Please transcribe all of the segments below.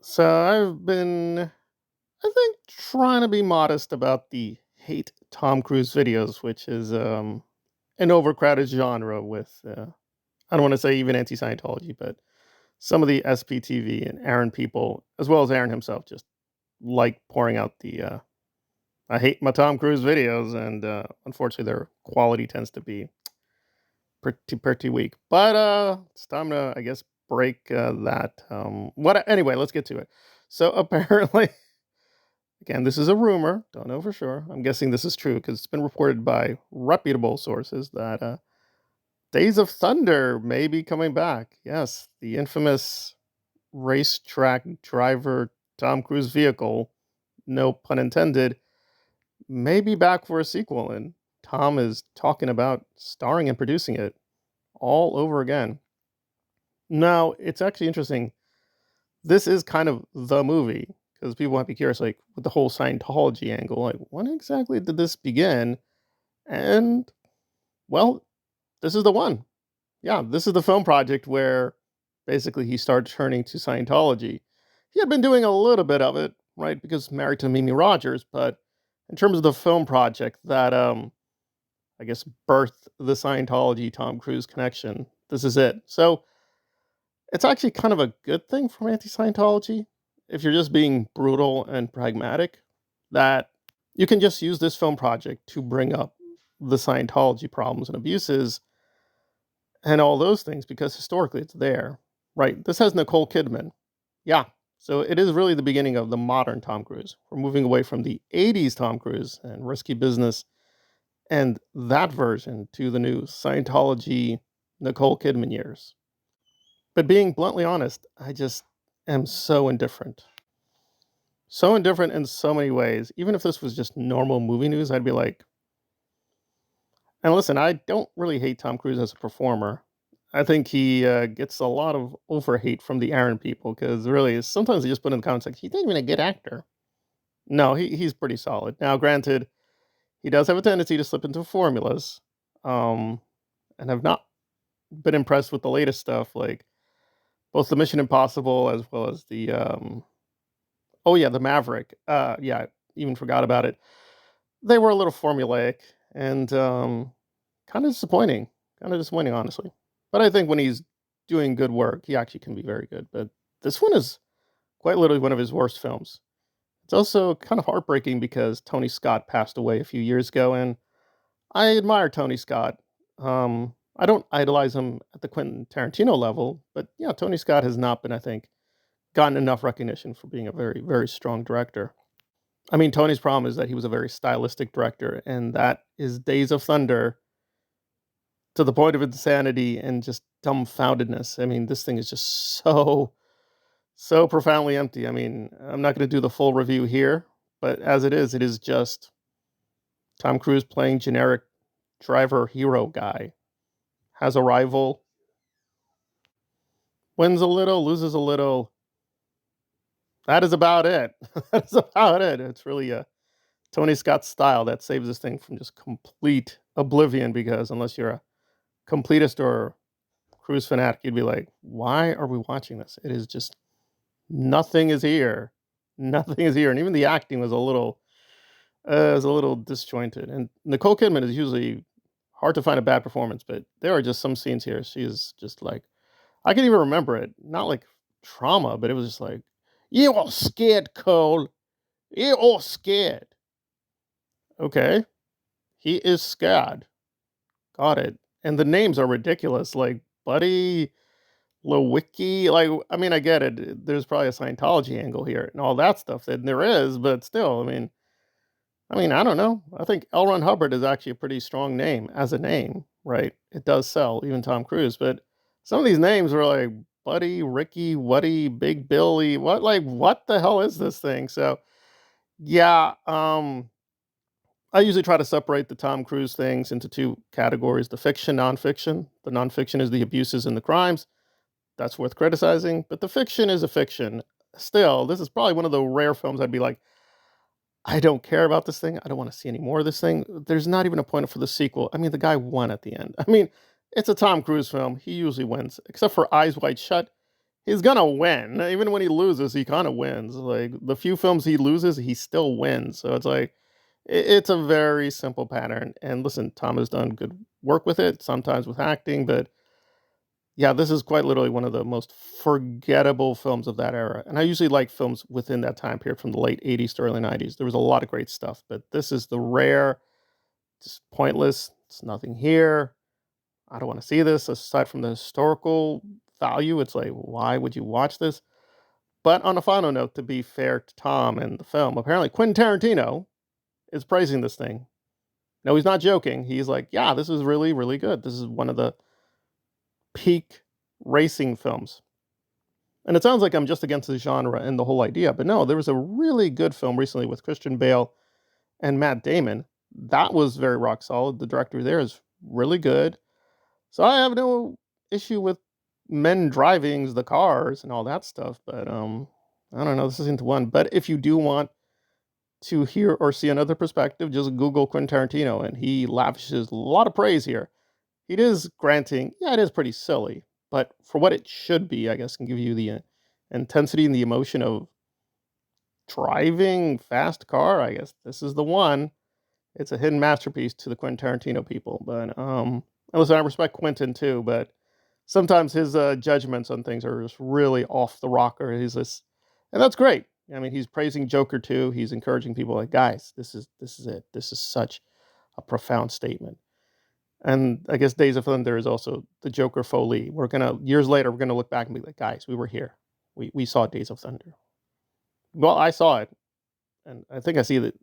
So I've been, I think, trying to be modest about the hate Tom Cruise videos, which is an overcrowded genre with, I don't want to say even anti Scientology, but some of the SPTV and Aaron people, as well as Aaron himself, just like pouring out the I hate my Tom Cruise videos. And unfortunately, their quality tends to be pretty weak. But it's time to, I guess, break that. Anyway, let's get to it. So apparently, again, this is a rumor. Don't know for sure. I'm guessing this is true because it's been reported by reputable sources that Days of Thunder may be coming back. Yes, the infamous racetrack driver Tom Cruise vehicle, no pun intended, may be back for a sequel. And Tom is talking about starring and producing it all over again. Now, it's actually interesting. This is kind of the movie because people might be curious, like with the whole Scientology angle, like when exactly did this begin? And well, this is the one. Yeah, this is the film project where basically he started turning to Scientology. He had been doing a little bit of it, right? Because married to Mimi Rogers, but in terms of the film project that I guess birthed the Scientology Tom Cruise connection, this is it. So it's actually kind of a good thing from anti-Scientology if you're just being brutal and pragmatic, that you can just use this film project to bring up the Scientology problems and abuses and all those things because historically it's there, right? This has Nicole Kidman. Yeah. So it is really the beginning of the modern Tom Cruise. We're moving away from the 80s Tom Cruise and risky business and that version to the new Scientology Nicole Kidman years. But being bluntly honest, I just am so indifferent. So indifferent in so many ways. Even if this was just normal movie news, I'd be like, and listen, I don't really hate Tom Cruise as a performer. I think he gets a lot of over hate from the Aaron people because really, sometimes they just put in the comments like, he's not even a good actor. No, he's pretty solid. Now, granted, he does have a tendency to slip into formulas, um, and have not been impressed with the latest stuff, like both the Mission Impossible as well as the oh yeah, the Maverick. Yeah, I even forgot about it. They were a little formulaic and kind of disappointing. Kind of disappointing, honestly. But I think when he's doing good work, he actually can be very good. But this one is quite literally one of his worst films. It's also kind of heartbreaking because Tony Scott passed away a few years ago, and I admire Tony Scott. I don't idolize him at the Quentin Tarantino level, but yeah, Tony Scott has not been, I think, gotten enough recognition for being a very, very strong director. I mean, Tony's problem is that he was a very stylistic director, and that is Days of Thunder to the point of insanity and just dumbfoundedness. I mean, this thing is just so profoundly empty. I mean, I'm not going to do the full review here, but as it is just Tom Cruise playing generic driver hero guy, has a rival, wins a little, loses a little. That is about it. That's about it. It's really Tony Scott's style that saves this thing from just complete oblivion because unless you're a completist or cruise fanatic, you'd be like, why are we watching this? It is just nothing is here. Nothing is here. And even the acting was a little disjointed. And Nicole Kidman is usually hard to find a bad performance, but there are just some scenes here. She is just like, I can even remember it. Not like trauma, but it was just like, you all scared, Cole. You all scared. Okay. He is scared. Got it. And the names are ridiculous. Like Buddy Lowicki. Like, I mean, I get it. There's probably a Scientology angle here and all that stuff. That there is, but still, I don't know. I think L. Ron Hubbard is actually a pretty strong name as a name, right? It does sell, even Tom Cruise. But some of these names were like Buddy, Ricky, Wuddy, Big Billy. What the hell is this thing? So yeah, I usually try to separate the Tom Cruise things into two categories: the fiction, nonfiction. The nonfiction is the abuses and the crimes. That's worth criticizing, but the fiction is a fiction. Still, this is probably one of the rare films I'd be like, I don't care about this thing. I don't want to see any more of this thing. There's not even a point for the sequel. I mean, the guy won at the end. I mean, it's a Tom Cruise film. He usually wins, except for Eyes Wide Shut. he's gonna win. Even when he loses, he kind of wins. Like the few films he loses, he still wins. So it's like it's a very simple pattern. And listen, Tom has done good work with it, sometimes with acting, but yeah, this is quite literally one of the most forgettable films of that era. And I usually like films within that time period from the late 80s to early 90s. There was a lot of great stuff, but this is the rare, just pointless. It's nothing here. I don't want to see this aside from the historical value. It's like, why would you watch this? But on a final note, to be fair to Tom and the film, apparently Quentin Tarantino is praising this thing. No, he's not joking. He's like, yeah, this is really, really good. This is one of the peak racing films. And it sounds like I'm just against the genre and the whole idea, but no, there was a really good film recently with Christian Bale and Matt Damon. That was very rock solid. The director there is really good. So I have no issue with men driving the cars and all that stuff, but I don't know, this isn't one. But if you do want to hear or see another perspective, just Google Quentin Tarantino and he lavishes a lot of praise here. It is granting, yeah, it is pretty silly, but for what it should be, I guess, can give you the intensity and the emotion of driving fast car. I guess this is the one. It's a hidden masterpiece to the Quentin Tarantino people. But listen, I respect Quentin too, but sometimes his judgments on things are just really off the rocker. He's this, and that's great. I mean, he's praising Joker too. He's encouraging people like, guys, this is it. This is such a profound statement. And I guess Days of Thunder is also the Joker Foley. We're gonna years later, we're gonna look back and be like, guys, we were here. We saw Days of Thunder. Well, I saw it, and I think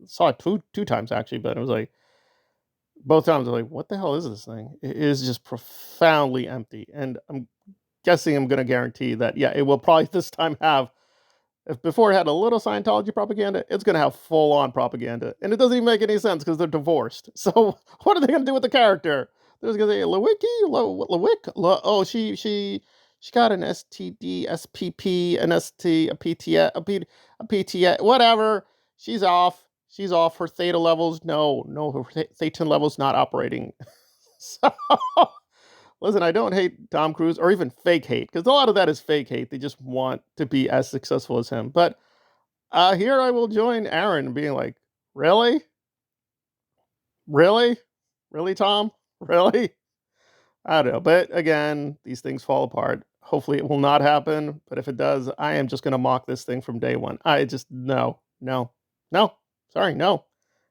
saw it two times actually. But it was like both times I was like, what the hell is this thing? It is just profoundly empty. And I'm guessing I'm gonna guarantee that yeah, it will probably this time have if before it had a little Scientology propaganda, it's going to have full on propaganda. And it doesn't even make any sense because they're divorced. So what are they going to do with the character? They're going to say, oh, she got an STD, SPP, an ST, a PTA, a PTA, whatever. She's off. She's off. Her theta levels, no, her theta levels not operating. So listen, I don't hate Tom Cruise or even fake hate because a lot of that is fake hate. They just want to be as successful as him. But here I will join Aaron being like, really? Really? Really, Tom? Really? I don't know. But again, these things fall apart. Hopefully it will not happen. But if it does, I am just going to mock this thing from day one. I just, no, no, no. Sorry, no.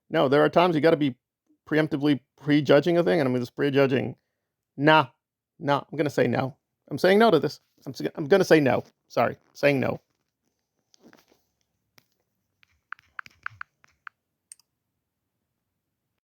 No, there are times you got to be preemptively prejudging a thing. And I'm just prejudging. Nah, no, I'm going to say no. I'm saying no to this. I'm going to say no. Sorry, saying no.